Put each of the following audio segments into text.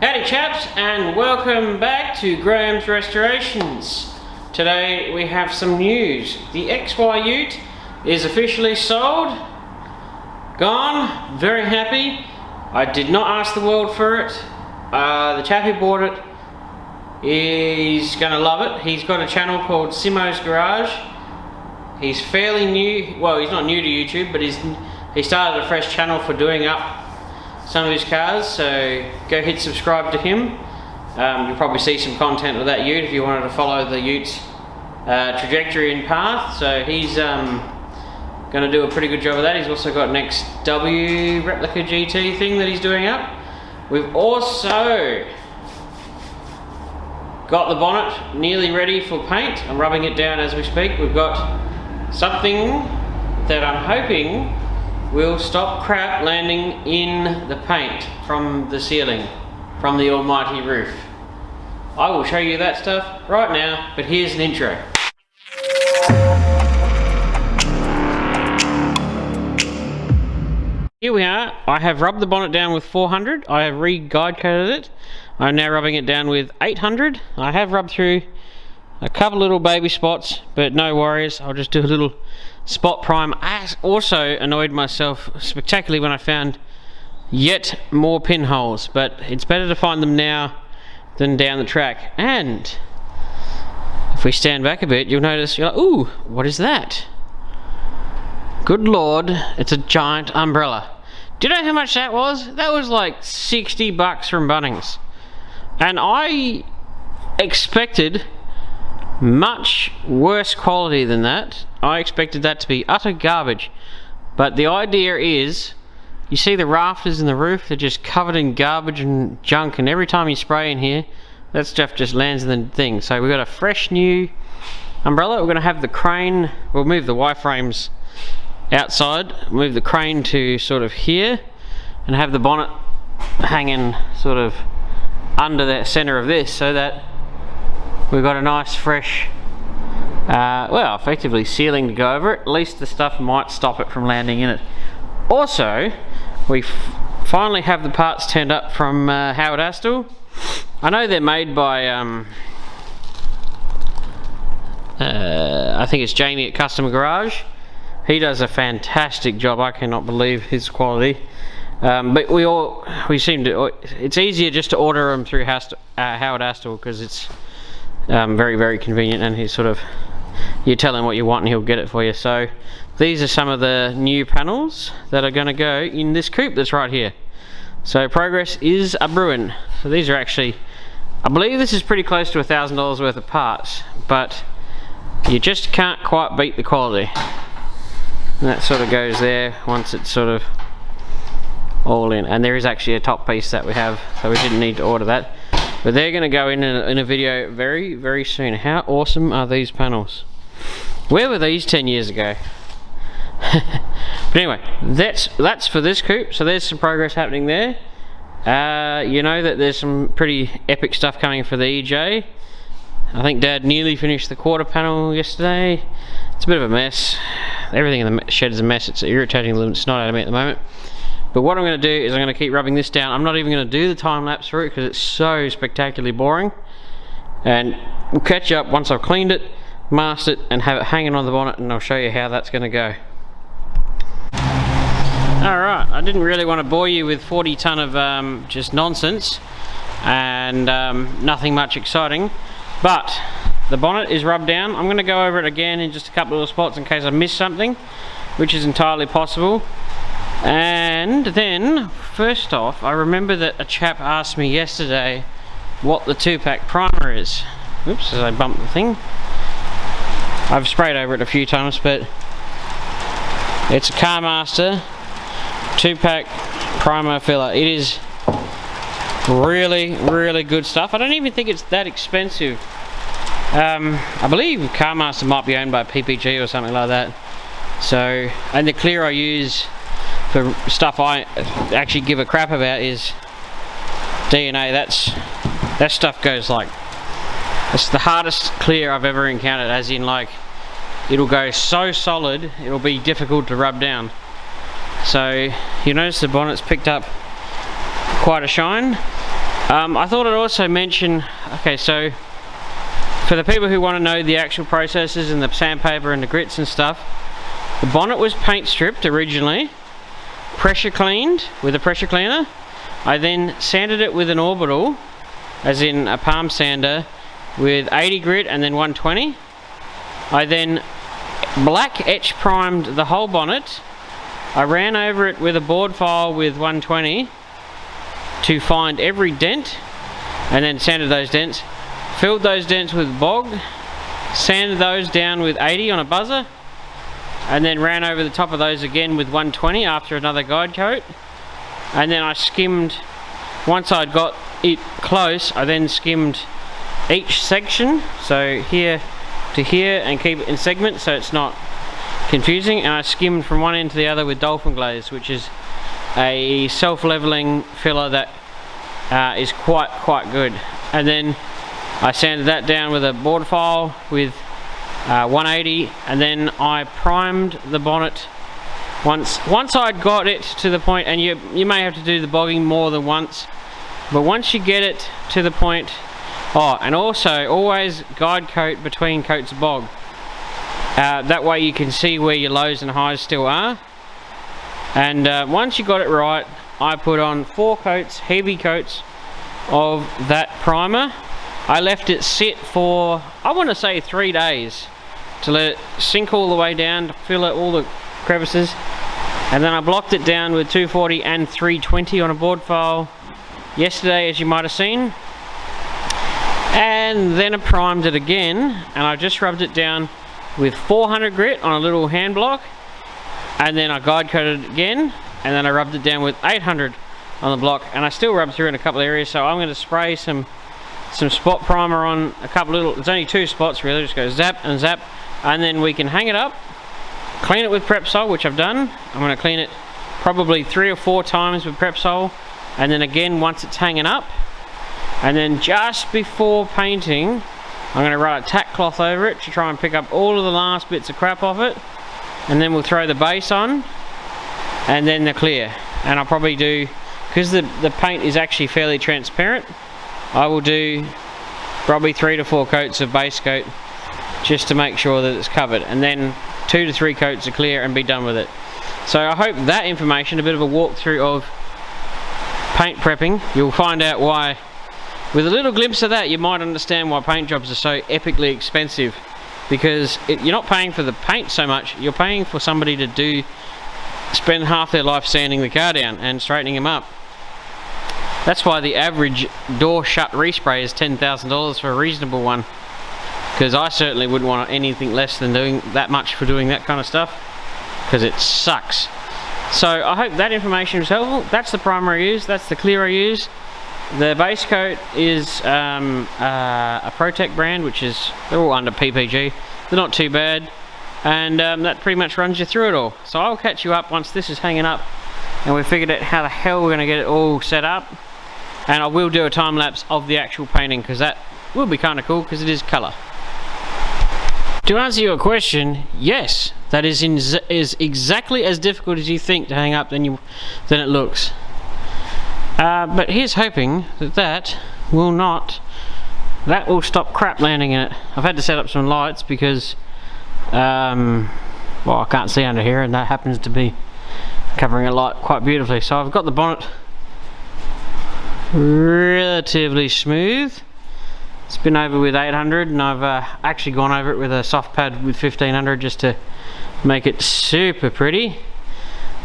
Howdy chaps, and welcome back to Graham's Restorations. Today we have some news. The XY Ute is officially sold. Gone. Very happy. I did not ask the world for it. The chap who bought it is going to love it. He's got a channel called Simo's Garage. He's fairly new. Well, he's not new to YouTube, but he started a fresh channel for doing up some of his cars, so go hit subscribe to him. You'll probably see some content with that ute if you wanted to follow the ute's trajectory and path. So he's going to do a pretty good job of that. He's also got an XW replica GT thing that he's doing up. We've also got the bonnet nearly ready for paint. I'm rubbing it down as we speak. We've got something that I'm hoping will stop crap landing in the paint from the ceiling, from the almighty roof. I will show you that stuff right now, but here's an intro. Here we are. I have rubbed the bonnet down with 400. I have re-guide coated it. I'm now rubbing it down with 800. I have rubbed through a couple little baby spots, but no worries. I'll just do a little spot prime. I also annoyed myself spectacularly when I found yet more pinholes, but it's better to find them now than down the track. And if we stand back a bit, you'll notice, you're like, ooh, what is that? Good lord, it's a giant umbrella. Do you know how much that was? That was like 60 bucks from Bunnings. And I expected much worse quality than that. I expected that to be utter garbage. But the idea is, you see the rafters in the roof, they're just covered in garbage and junk, and every time you spray in here, that stuff just lands in the thing. So we've got a fresh new umbrella. We're going to have the crane, we'll move the Y-frames outside, move the crane to sort of here, and have the bonnet hanging sort of under the center of this, so that we've got a nice fresh, well, effectively ceiling to go over it. At least the stuff might stop it from landing in it. Also, we finally have the parts turned up from Howard Astle. I know they're made by, I think it's Jamie at Custom Garage. He does a fantastic job. I cannot believe his quality. But we seem to, it's easier just to order them through Howard Astle, because it's very, very convenient, and he's sort of, you tell him what you want and he'll get it for you. So these are some of the new panels that are going to go in this coupe that's right here. So progress is a brewing. So these are actually, I believe this is pretty close to $1,000 worth of parts, but you just can't quite beat the quality. And that sort of goes there once it's sort of all in. And there is actually a top piece that we have, so we didn't need to order that. But they're going to go in a video very, very soon. How awesome are these panels? Where were these 10 years ago? But anyway, that's for this coupe. So there's some progress happening there. You know that there's some pretty epic stuff coming for the EJ. I think Dad nearly finished the quarter panel yesterday. It's a bit of a mess. Everything in the shed is a mess. It's irritating the snot out of me at the moment. But what I'm going to do is I'm going to keep rubbing this down. I'm not even going to do the time lapse through it because it's so spectacularly boring. And we'll catch up once I've cleaned it, masked it, and have it hanging on the bonnet, and I'll show you how that's going to go. Alright, I didn't really want to bore you with 40 ton of just nonsense and nothing much exciting, but the bonnet is rubbed down. I'm going to go over it again in just a couple of spots in case I missed something, which is entirely possible. And then, first off, I remember that a chap asked me yesterday what the 2-pack primer is. Oops, as I bumped the thing. I've sprayed over it a few times, but it's a Carmaster 2-pack primer filler. It is really, really good stuff. I don't even think it's that expensive. I believe Carmaster might be owned by PPG or something like that. So, and the clear I use for stuff I actually give a crap about is DNA. That stuff goes like, it's the hardest clear I've ever encountered, as in like, it'll go so solid, it'll be difficult to rub down. So you notice the bonnet's picked up quite a shine. I thought I'd also mention, okay, so for the people who want to know the actual processes and the sandpaper and the grits and stuff, the bonnet was paint stripped originally, pressure cleaned with a pressure cleaner. I then sanded it with an orbital, as in a palm sander, with 80 grit and then 120. I then black etch primed the whole bonnet. I ran over it with a board file with 120 to find every dent, and then sanded those dents. Filled those dents with bog, sanded those down with 80 on a buzzer, and then ran over the top of those again with 120 after another guide coat. And then I skimmed, once I'd got it close, I then skimmed each section, so here to here, and keep it in segments so it's not confusing. And I skimmed from one end to the other with dolphin glaze, which is a self-leveling filler that is quite good. And then I sanded that down with a board file with 180, and then I primed the bonnet once I'd got it to the point, and you may have to do the bogging more than once, but once you get it to the point, and also always guide coat between coats of bog, that way you can see where your lows and highs still are. And once you got it right, I put on 4 coats, heavy coats of that primer. I left it sit for, I want to say 3 days, to let it sink all the way down, to fill out all the crevices. And then I blocked it down with 240 and 320 on a board file yesterday, as you might have seen. And then I primed it again, and I just rubbed it down with 400 grit on a little hand block. And then I guide coated it again, and then I rubbed it down with 800 on the block, and I still rubbed through in a couple of areas. So I'm going to spray some spot primer on a couple little, it's only 2 spots really, just go zap and zap, and then we can hang it up, clean it with Prepsol, which I've done. I'm going to clean it probably 3 or 4 times with Prepsol, and then again once it's hanging up. And then just before painting, I'm going to run a tack cloth over it to try and pick up all of the last bits of crap off it, and then we'll throw the base on, and then the clear. And I'll probably do, because the paint is actually fairly transparent, I will do probably 3 to 4 coats of base coat just to make sure that it's covered, and then 2 to 3 coats of clear, and be done with it. So I hope that information, a bit of a walkthrough of paint prepping, you'll find out why, with a little glimpse of that, you might understand why paint jobs are so epically expensive, because you're not paying for the paint so much, you're paying for somebody to spend half their life sanding the car down and straightening them up. That's why the average door shut respray is $10,000 for a reasonable one, because I certainly wouldn't want anything less than doing that much for doing that kind of stuff, because it sucks. So I hope that information is helpful. That's the primer I use, that's the clear I use. The base coat is a Protect brand, which is, they're all under PPG, they're not too bad, and that pretty much runs you through it all. So I'll catch you up once this is hanging up and we've figured out how the hell we're going to get it all set up. And I will do a time lapse of the actual painting, because that will be kind of cool, because it is colour. To answer your question, yes, that is exactly as difficult as you think to hang up than it looks. But here's hoping that will stop crap landing in it. I've had to set up some lights because, well, I can't see under here, and that happens to be covering a light quite beautifully. So I've got the bonnet relatively smooth. It's been over with 800, and I've actually gone over it with a soft pad with 1500 just to make it super pretty.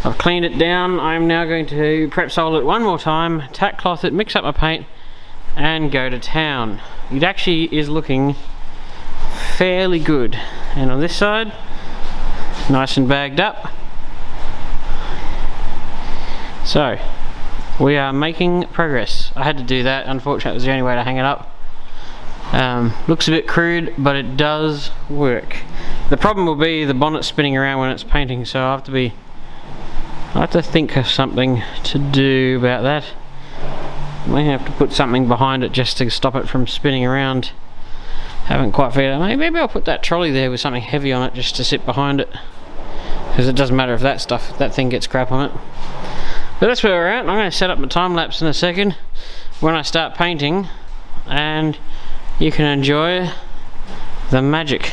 I've cleaned it down. I'm now going to Prepsol it one more time, tack cloth it, mix up my paint, and go to town. It actually is looking fairly good. And on this side, nice and bagged up. So we are making progress. I had to do that, unfortunately it was the only way to hang it up. Looks a bit crude, but it does work. The problem will be the bonnet spinning around when it's painting, so I have to think of something to do about that. May have to put something behind it just to stop it from spinning around. Haven't quite figured out. Maybe I'll put that trolley there with something heavy on it just to sit behind it, because it doesn't matter if that thing gets crap on it. But that's where we're at. I'm going to set up my time lapse in a second. when I start painting, and you can enjoy the magic.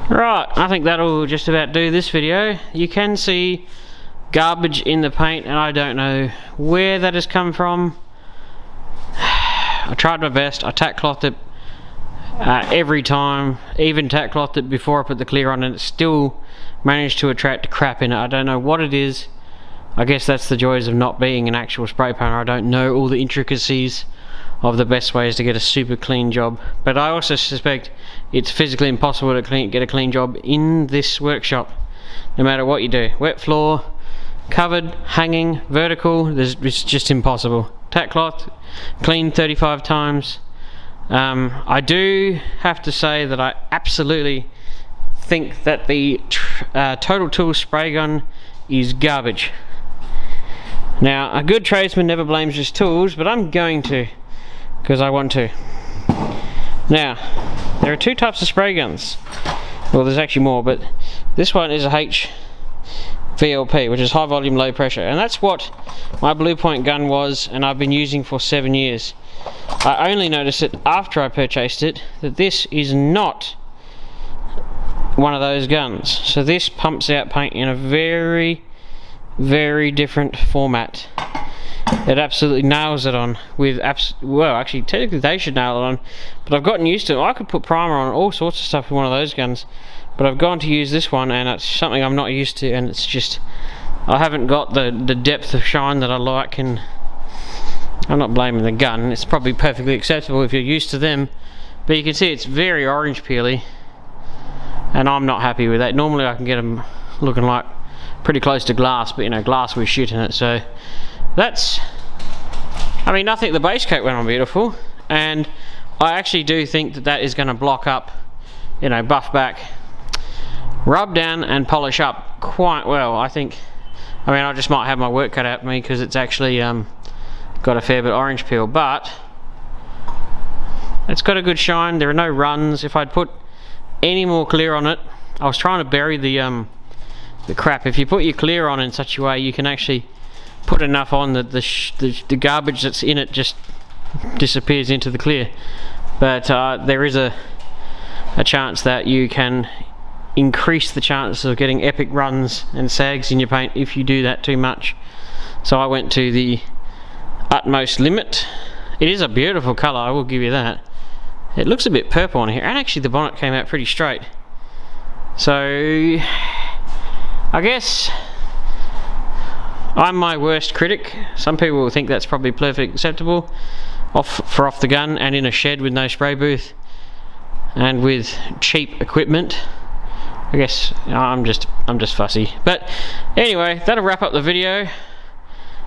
Right, I think that'll just about do this video. You can see garbage in the paint, and I don't know where that has come from. I tried my best. I tack clothed it every time, even tack clothed it before I put the clear on, and it still managed to attract crap in it. I don't know what it is. I guess that's the joys of not being an actual spray painter. I don't know all the intricacies of the best ways to get a super clean job, but I also suspect it's physically impossible to get a clean job in this workshop, no matter what you do. Wet floor, covered, hanging, vertical, it's just impossible. Tack cloth, clean 35 times. I do have to say that I absolutely think that the Total Tools spray gun is garbage. Now, a good tradesman never blames his tools, but I'm going to, because I want to. Now, there are two types of spray guns. Well, there's actually more, but this one is a HVLP, which is high volume, low pressure, and that's what my Blue Point gun was, and I've been using for 7 years. I only noticed it after I purchased it that this is not one of those guns. So this pumps out paint in a very, very different format. It absolutely nails it on with well, actually technically they should nail it on, but I've gotten used to it. I could put primer on all sorts of stuff with one of those guns, but I've gone to use this one and it's something I'm not used to, and it's just, I haven't got the depth of shine that I like. And I'm not blaming the gun, it's probably perfectly acceptable if you're used to them, but you can see it's very orange peely, and I'm not happy with that. Normally I can get them looking like pretty close to glass, but you know, glass with shit in it. So that's, I mean, I think the base coat went on beautiful, and I actually do think that that is going to block up, you know, buff back, rub down and polish up quite well. I think, I mean, I just might have my work cut out for me because it's actually got a fair bit of orange peel, but it's got a good shine. There are no runs. If I'd put any more clear on it, I was trying to bury the crap. If you put your clear on in such a way, you can actually put enough on that the garbage that's in it just disappears into the clear. But there is a chance that you can increase the chances of getting epic runs and sags in your paint if you do that too much. So I went to the utmost limit. It is a beautiful colour, I will give you that. It looks a bit purple on here, and actually the bonnet came out pretty straight. So I guess I'm my worst critic. Some people will think that's probably perfectly acceptable off the gun and in a shed with no spray booth and with cheap equipment. I guess I'm just fussy. But anyway, that'll wrap up the video,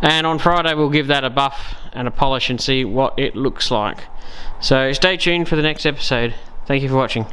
and on Friday we'll give that a buff and a polish and see what it looks like. So stay tuned for the next episode. Thank you for watching.